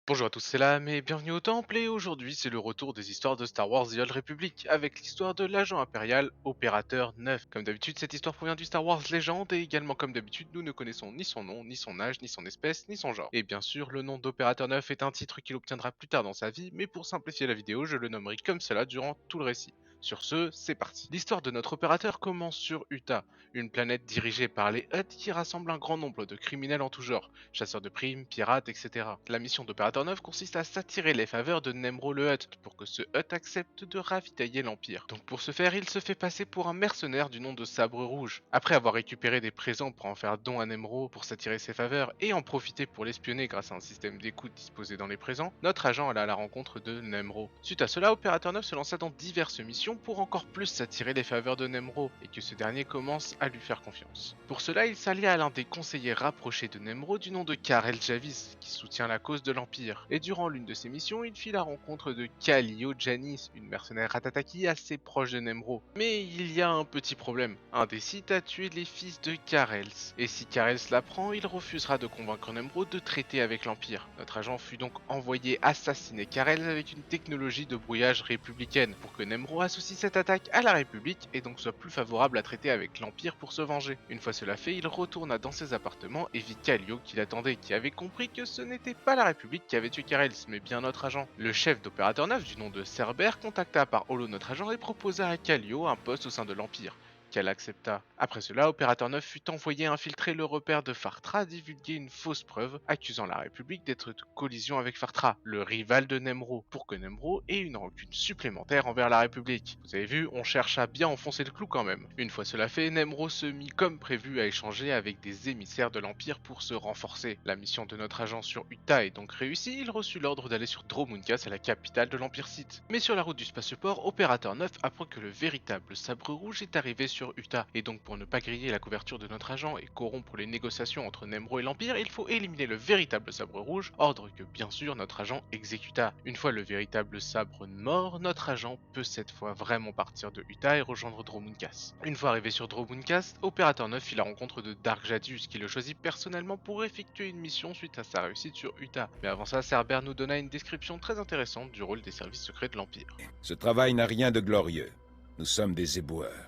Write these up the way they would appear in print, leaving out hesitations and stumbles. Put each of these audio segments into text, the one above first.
Bonjour à tous, c'est Lam et bienvenue au Temple et aujourd'hui c'est le retour des histoires de Star Wars The Old Republic avec l'histoire de l'agent impérial Opérateur 9. Comme d'habitude cette histoire provient du Star Wars Légende et également comme d'habitude nous ne connaissons ni son nom, ni son âge, ni son espèce, ni son genre. Et bien sûr le nom d'Opérateur 9 est un titre qu'il obtiendra plus tard dans sa vie mais pour simplifier la vidéo je le nommerai comme cela durant tout le récit. Sur ce, c'est parti. L'histoire de notre opérateur commence sur Utah, une planète dirigée par les Hutt qui rassemble un grand nombre de criminels en tout genre, chasseurs de primes, pirates, etc. La mission d'Opérateur 9 consiste à s'attirer les faveurs de Nemro le Hutt pour que ce Hutt accepte de ravitailler l'Empire. Donc pour ce faire, il se fait passer pour un mercenaire du nom de Sabre Rouge. Après avoir récupéré des présents pour en faire don à Nemro pour s'attirer ses faveurs et en profiter pour l'espionner grâce à un système d'écoute disposé dans les présents, notre agent alla à la rencontre de Nemro. Suite à cela, Opérateur 9 se lança dans diverses missions pour encore plus s'attirer les faveurs de Nemro et que ce dernier commence à lui faire confiance. Pour cela, il s'allia à l'un des conseillers rapprochés de Nemro du nom de Karel Javis, qui soutient la cause de l'Empire. Et durant l'une de ses missions, il fit la rencontre de Kalio Janis, une mercenaire Ratataki assez proche de Nemro. Mais il y a un petit problème. Un des Sith a tué les fils de Karels. Et si Karels l'apprend, il refusera de convaincre Nemro de traiter avec l'Empire. Notre agent fut donc envoyé assassiner Karels avec une technologie de brouillage républicaine, pour que Nemro associe cette attaque à la République et donc soit plus favorable à traiter avec l'Empire pour se venger. Une fois cela fait, il retourna dans ses appartements et vit Kallio qui l'attendait, qui avait compris que ce n'était pas la République qui avait tué Karels, mais bien notre agent. Le chef d'Opérateur 9 du nom de Cerber contacta par holo notre agent et proposa à Kallio un poste au sein de l'Empire, qu'elle accepta. Après cela, Opérateur 9 fut envoyé infiltrer le repère de Fartra, divulguer une fausse preuve accusant la République d'être de collision avec Fartra, le rival de Nemro, pour que Nemro ait une rancune supplémentaire envers la République. Vous avez vu, on cherche à bien enfoncer le clou quand même. Une fois cela fait, Nemro se mit comme prévu à échanger avec des émissaires de l'Empire pour se renforcer. La mission de notre agent sur Utah est donc réussie, il reçut l'ordre d'aller sur Dromunkas, la capitale de l'Empire Sith. Mais sur la route du spatioport, Opérateur 9 apprend que le véritable sabre rouge est arrivé sur Utah, et donc pour ne pas griller la couverture de notre agent et corrompre les négociations entre Nemro et l'Empire, il faut éliminer le véritable sabre rouge, ordre que bien sûr notre agent exécuta. Une fois le véritable sabre mort, notre agent peut cette fois vraiment partir de Utah et rejoindre Dromunkas. Une fois arrivé sur Dromunkas, Opérateur 9 fit la rencontre de Dark Jadius qui le choisit personnellement pour effectuer une mission suite à sa réussite sur Utah. Mais avant ça, Cerber nous donna une description très intéressante du rôle des services secrets de l'Empire. Ce travail n'a rien de glorieux. Nous sommes des éboueurs.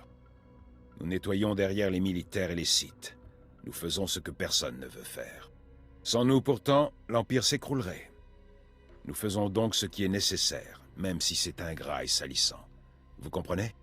Nous nettoyons derrière les militaires et les sites. Nous faisons ce que personne ne veut faire. Sans nous, pourtant, l'Empire s'écroulerait. Nous faisons donc ce qui est nécessaire, même si c'est ingrat et salissant. Vous comprenez ?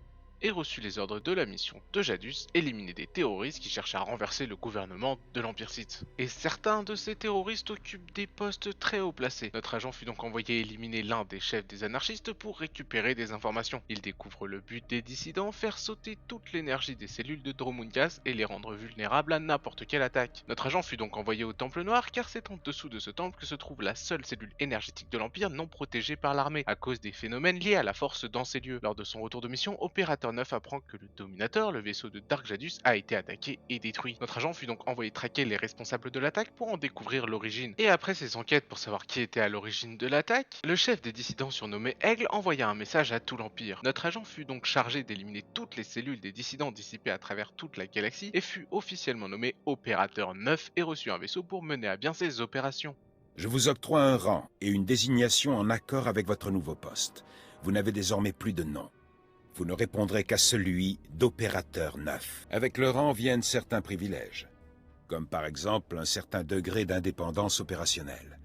Et reçut les ordres de la mission de Jadus, éliminer des terroristes qui cherchent à renverser le gouvernement de l'Empire Sith. Et certains de ces terroristes occupent des postes très haut placés. Notre agent fut donc envoyé éliminer l'un des chefs des anarchistes pour récupérer des informations. Il découvre le but des dissidents, faire sauter toute l'énergie des cellules de Dromungas et les rendre vulnérables à n'importe quelle attaque. Notre agent fut donc envoyé au Temple Noir car c'est en dessous de ce temple que se trouve la seule cellule énergétique de l'Empire non protégée par l'armée, à cause des phénomènes liés à la force dans ces lieux. Lors de son retour de mission, Opérateur 9 apprend que le Dominator, le vaisseau de Dark Jadus, a été attaqué et détruit. Notre agent fut donc envoyé traquer les responsables de l'attaque pour en découvrir l'origine. Et après ses enquêtes pour savoir qui était à l'origine de l'attaque, le chef des dissidents surnommé Aigle envoya un message à tout l'Empire. Notre agent fut donc chargé d'éliminer toutes les cellules des dissidents dissipées à travers toute la galaxie et fut officiellement nommé Opérateur 9 et reçut un vaisseau pour mener à bien ses opérations. Je vous octroie un rang et une désignation en accord avec votre nouveau poste. Vous n'avez désormais plus de nom. Vous ne répondrez qu'à celui d'Opérateur 9. Avec le rang viennent certains privilèges, comme par exemple un certain degré d'indépendance opérationnelle.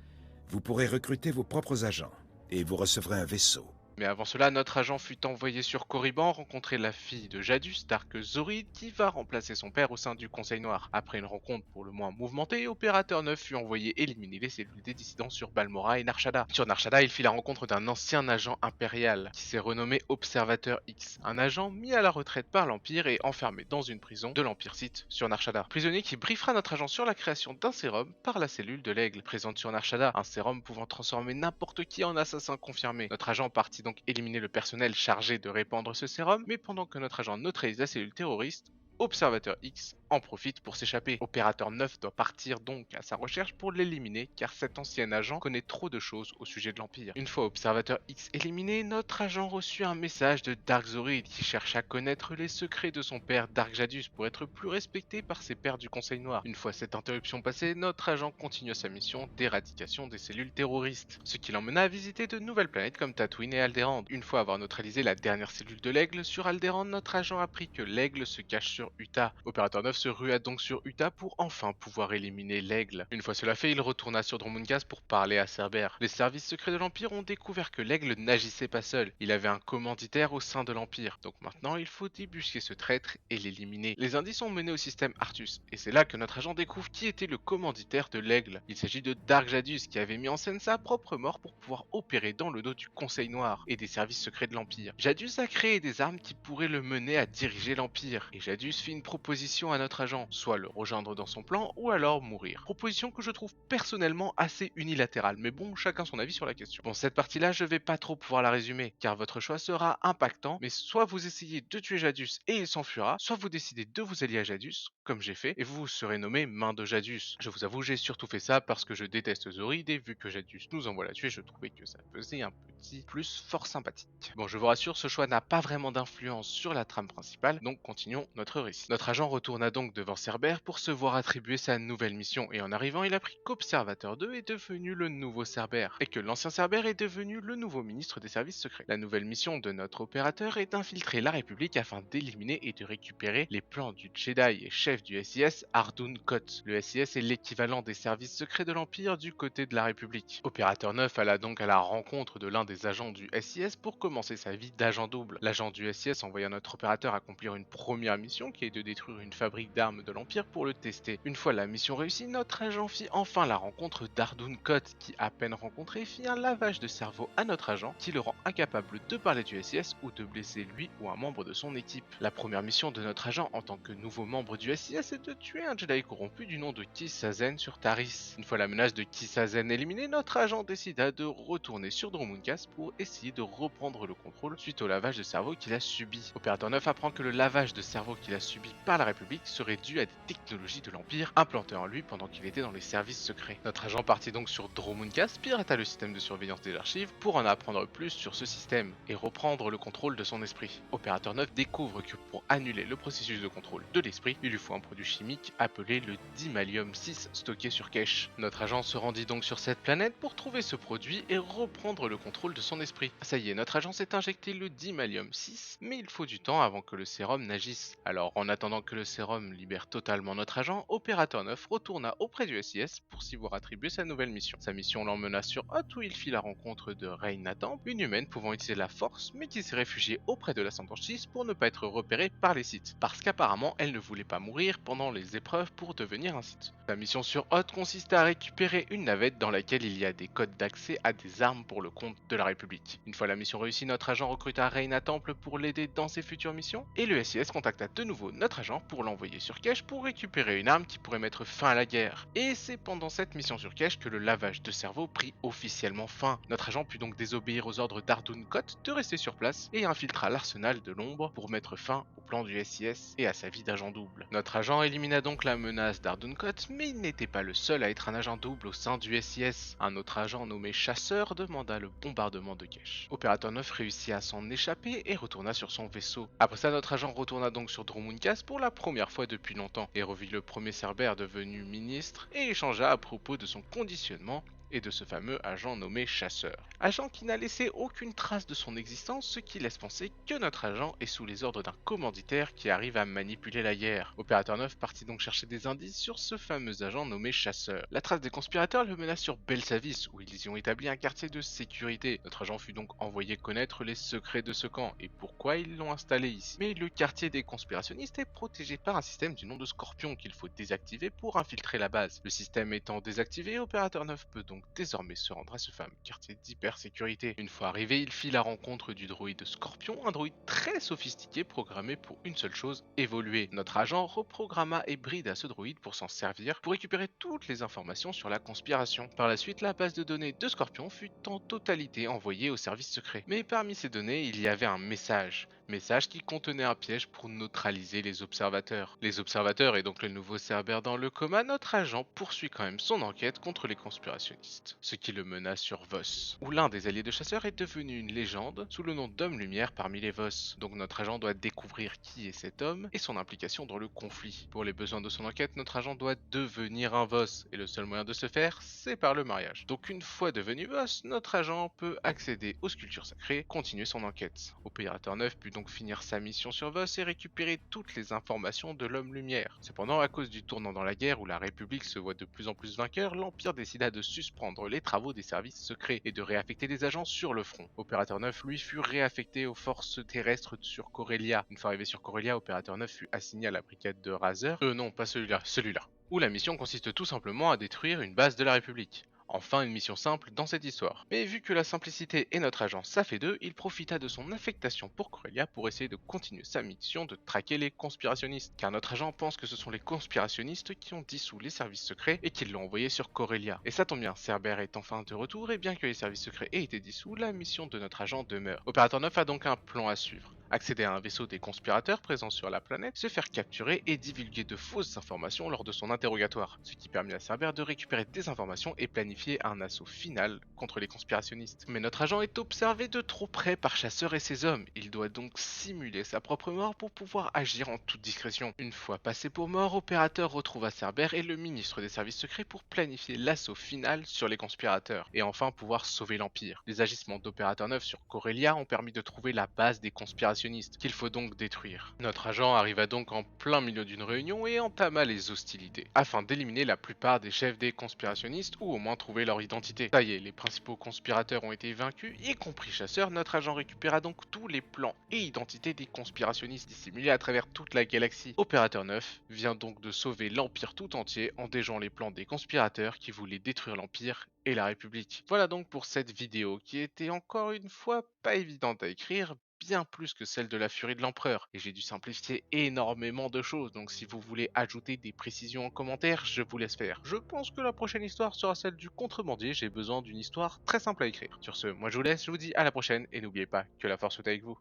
Vous pourrez recruter vos propres agents, et vous recevrez un vaisseau. Mais avant cela, notre agent fut envoyé sur Korriban rencontrer la fille de Jadus, Dark Zorid, qui va remplacer son père au sein du Conseil Noir. Après une rencontre pour le moins mouvementée, Opérateur 9 fut envoyé éliminer les cellules des dissidents sur Balmora et Narshada. Sur Narshada, il fit la rencontre d'un ancien agent impérial, qui s'est renommé Observateur X, un agent mis à la retraite par l'Empire et enfermé dans une prison de l'Empire Sith sur Narshada. Prisonnier qui briefera notre agent sur la création d'un sérum par la cellule de l'aigle, présente sur Narshada, un sérum pouvant transformer n'importe qui en assassin confirmé. Notre agent partit donc éliminer le personnel chargé de répandre ce sérum, mais pendant que notre agent neutralise la cellule terroriste, Observateur X en profite pour s'échapper. Opérateur 9 doit partir donc à sa recherche pour l'éliminer car cet ancien agent connaît trop de choses au sujet de l'Empire. Une fois Observateur X éliminé, notre agent reçut un message de Dark Zorid qui cherche à connaître les secrets de son père Dark Jadus pour être plus respecté par ses pairs du Conseil Noir. Une fois cette interruption passée, notre agent continua sa mission d'éradication des cellules terroristes, ce qui l'emmena à visiter de nouvelles planètes comme Tatooine et Alderaan. Une fois avoir neutralisé la dernière cellule de l'aigle sur Alderaan, notre agent apprit que l'aigle se cache sur Utah. Opérateur 9 se rua donc sur Utah pour enfin pouvoir éliminer l'aigle. Une fois cela fait, il retourna sur Dromundgas pour parler à Cerber. Les services secrets de l'Empire ont découvert que l'aigle n'agissait pas seul, il avait un commanditaire au sein de l'Empire. Donc maintenant, il faut débusquer ce traître et l'éliminer. Les indices sont menés au système Artus, et c'est là que notre agent découvre qui était le commanditaire de l'aigle. Il s'agit de Dark Jadus qui avait mis en scène sa propre mort pour pouvoir opérer dans le dos du Conseil Noir et des services secrets de l'Empire. Jadus a créé des armes qui pourraient le mener à diriger l'Empire, et Jadus fit une proposition à notre agent, soit le rejoindre dans son plan ou alors mourir. Proposition que je trouve personnellement assez unilatérale, mais bon, chacun son avis sur la question. Bon, cette partie-là, je vais pas trop pouvoir la résumer, car votre choix sera impactant, mais soit vous essayez de tuer Jadus et il s'enfuira, soit vous décidez de vous allier à Jadus, comme j'ai fait, et vous serez nommé Main de Jadus. Je vous avoue, j'ai surtout fait ça parce que je déteste Zorid, et vu que Jadus nous envoie la tuer, je trouvais que ça faisait un petit plus fort sympathique. Bon, je vous rassure, ce choix n'a pas vraiment d'influence sur la trame principale, donc continuons notre récit. Notre agent retourna donc devant Cerber pour se voir attribuer sa nouvelle mission, et en arrivant, il apprit qu'Observateur 2 est devenu le nouveau Cerber, et que l'ancien Cerber est devenu le nouveau ministre des services secrets. La nouvelle mission de notre opérateur est d'infiltrer la République afin d'éliminer et de récupérer les plans du Jedi et chef du SIS, Ardun Kot. Le SIS est l'équivalent des services secrets de l'Empire du côté de la République. Opérateur 9 alla donc à la rencontre de l'un des agents du SIS pour commencer sa vie d'agent double. L'agent du SIS envoya notre opérateur accomplir une première mission qui est de détruire une fabrique d'armes de l'Empire pour le tester. Une fois la mission réussie, notre agent fit enfin la rencontre d'Ardun Kot qui, à peine rencontré, fit un lavage de cerveau à notre agent qui le rend incapable de parler du SIS ou de blesser lui ou un membre de son équipe. La première mission de notre agent en tant que nouveau membre du SIS est de tuer un Jedi corrompu du nom de Kisazen sur Taris. Une fois la menace de Kisazen éliminée, notre agent décida de retourner sur Dromundgas pour essayer de reprendre le contrôle suite au lavage de cerveau qu'il a subi. Opérateur 9 apprend que le lavage de cerveau qu'il a subi par la République serait dû à des technologies de l'Empire implantées en lui pendant qu'il était dans les services secrets. Notre agent partit donc sur Dromundgas, pirata le système de surveillance des archives pour en apprendre plus sur ce système et reprendre le contrôle de son esprit. Opérateur 9 découvre que pour annuler le processus de contrôle de l'esprit, il lui faut un produit chimique appelé le Dimalium 6 stocké sur Kesh. Notre agent se rendit donc sur cette planète pour trouver ce produit et reprendre le contrôle de son esprit. Ça y est, notre agent s'est injecté le Dimalium 6, mais il faut du temps avant que le sérum n'agisse. Alors en attendant que le sérum libère totalement notre agent, Opérateur 9 retourna auprès du SIS pour s'y voir attribuer sa nouvelle mission. Sa mission l'emmena sur Hoth où il fit la rencontre de Reyna Temple, une humaine pouvant utiliser la force mais qui s'est réfugiée auprès de l'Ascendant 6 pour ne pas être repérée par les Sith, parce qu'apparemment elle ne voulait pas mourir pendant les épreuves pour devenir un Sith. Sa mission sur Hoth consiste à récupérer une navette dans laquelle il y a des codes d'accès à des armes pour le compte de la République. Une fois la mission réussie, notre agent recruta Reyna Temple pour l'aider dans ses futures missions, et le SIS contacta de nouveau notre agent pour l'envoyer sur Kesh pour récupérer une arme qui pourrait mettre fin à la guerre. Et c'est pendant cette mission sur Kesh que le lavage de cerveau prit officiellement fin. Notre agent put donc désobéir aux ordres d'Ardun Kot de rester sur place et infiltra l'arsenal de l'ombre pour mettre fin au plan du SIS et à sa vie d'agent double. Notre agent élimina donc la menace d'Ardun Kot, mais il n'était pas le seul à être un agent double au sein du SIS. Un autre agent nommé Chasseur demanda le bombardement de Kesh. Opérateur 9 réussit à s'en échapper et retourna sur son vaisseau. Après ça, notre agent retourna donc sur Dromundgas pour la première fois depuis longtemps et revit le premier Cerber devenu ministre et échangea à propos de son conditionnement et de ce fameux agent nommé Chasseur. Agent qui n'a laissé aucune trace de son existence, ce qui laisse penser que notre agent est sous les ordres d'un commanditaire qui arrive à manipuler la guerre. Opérateur 9 partit donc chercher des indices sur ce fameux agent nommé Chasseur. La trace des conspirateurs le mena sur Belsavis, où ils y ont établi un quartier de sécurité. Notre agent fut donc envoyé connaître les secrets de ce camp et pourquoi ils l'ont installé ici. Mais le quartier des conspirationnistes est protégé par un système du nom de Scorpion qu'il faut désactiver pour infiltrer la base. Le système étant désactivé, Opérateur 9 peut donc désormais se rendre à ce fameux quartier d'hypersécurité. Une fois arrivé, il fit la rencontre du droïde Scorpion, un droïde très sophistiqué programmé pour une seule chose, évoluer. Notre agent reprogramma et brida ce droïde pour s'en servir, pour récupérer toutes les informations sur la conspiration. Par la suite, la base de données de Scorpion fut en totalité envoyée au service secret. Mais parmi ces données, il y avait un message. message qui contenait un piège pour neutraliser les observateurs. Les observateurs et donc le nouveau Cerbère dans le coma, notre agent poursuit quand même son enquête contre les conspirationnistes, ce qui le mena sur Voss, où l'un des alliés de chasseurs est devenu une légende sous le nom d'Homme Lumière parmi les Voss. Donc notre agent doit découvrir qui est cet homme et son implication dans le conflit. Pour les besoins de son enquête, notre agent doit devenir un Voss, et le seul moyen de se faire, c'est par le mariage. Donc une fois devenu Voss, notre agent peut accéder aux sculptures sacrées, continuer son enquête. Opérateur 9 put donc finir sa mission sur Voss et récupérer toutes les informations de l'Homme Lumière. Cependant, à cause du tournant dans la guerre où la République se voit de plus en plus vainqueur, l'Empire décida de suspendre les travaux des services secrets et de réaffecter des agents sur le front. Opérateur 9, lui, fut réaffecté aux forces terrestres sur Corellia. Une fois arrivé sur Corellia, Opérateur 9 fut assigné à la brigade de Razer. Non, pas celui-là. Où la mission consiste tout simplement à détruire une base de la République. Enfin, une mission simple dans cette histoire. Mais vu que la simplicité est notre agent, ça fait deux, il profita de son affectation pour Corellia pour essayer de continuer sa mission de traquer les conspirationnistes. Car notre agent pense que ce sont les conspirationnistes qui ont dissous les services secrets et qui l'ont envoyé sur Corellia. Et ça tombe bien, Cerbère est enfin de retour et bien que les services secrets aient été dissous, la mission de notre agent demeure. Opérateur 9 a donc un plan à suivre. Accéder à un vaisseau des conspirateurs présents sur la planète, se faire capturer et divulguer de fausses informations lors de son interrogatoire, ce qui permet à Cerbère de récupérer des informations et planifier un assaut final contre les conspirationnistes. Mais notre agent est observé de trop près par Chasseur et ses hommes, il doit donc simuler sa propre mort pour pouvoir agir en toute discrétion. Une fois passé pour mort, Opérateur retrouva Cerbère et le ministre des services secrets pour planifier l'assaut final sur les conspirateurs, et enfin pouvoir sauver l'Empire. Les agissements d'Opérateur 9 sur Corellia ont permis de trouver la base des conspirationnistes qu'il faut donc détruire. Notre agent arriva donc en plein milieu d'une réunion et entama les hostilités, afin d'éliminer la plupart des chefs des conspirationnistes ou au moins trouver leur identité. Ça y est, les principaux conspirateurs ont été vaincus, y compris Chasseur. Notre agent récupéra donc tous les plans et identités des conspirationnistes dissimulés à travers toute la galaxie. Opérateur 9 vient donc de sauver l'Empire tout entier en déjouant les plans des conspirateurs qui voulaient détruire l'Empire et la République. Voilà donc pour cette vidéo qui était encore une fois pas évidente à écrire, bien plus que celle de la furie de l'empereur, et j'ai dû simplifier énormément de choses, donc si vous voulez ajouter des précisions en commentaire, je vous laisse faire. Je pense que la prochaine histoire sera celle du contrebandier, j'ai besoin d'une histoire très simple à écrire. Sur ce, moi je vous laisse, je vous dis à la prochaine, et n'oubliez pas que la force soit avec vous.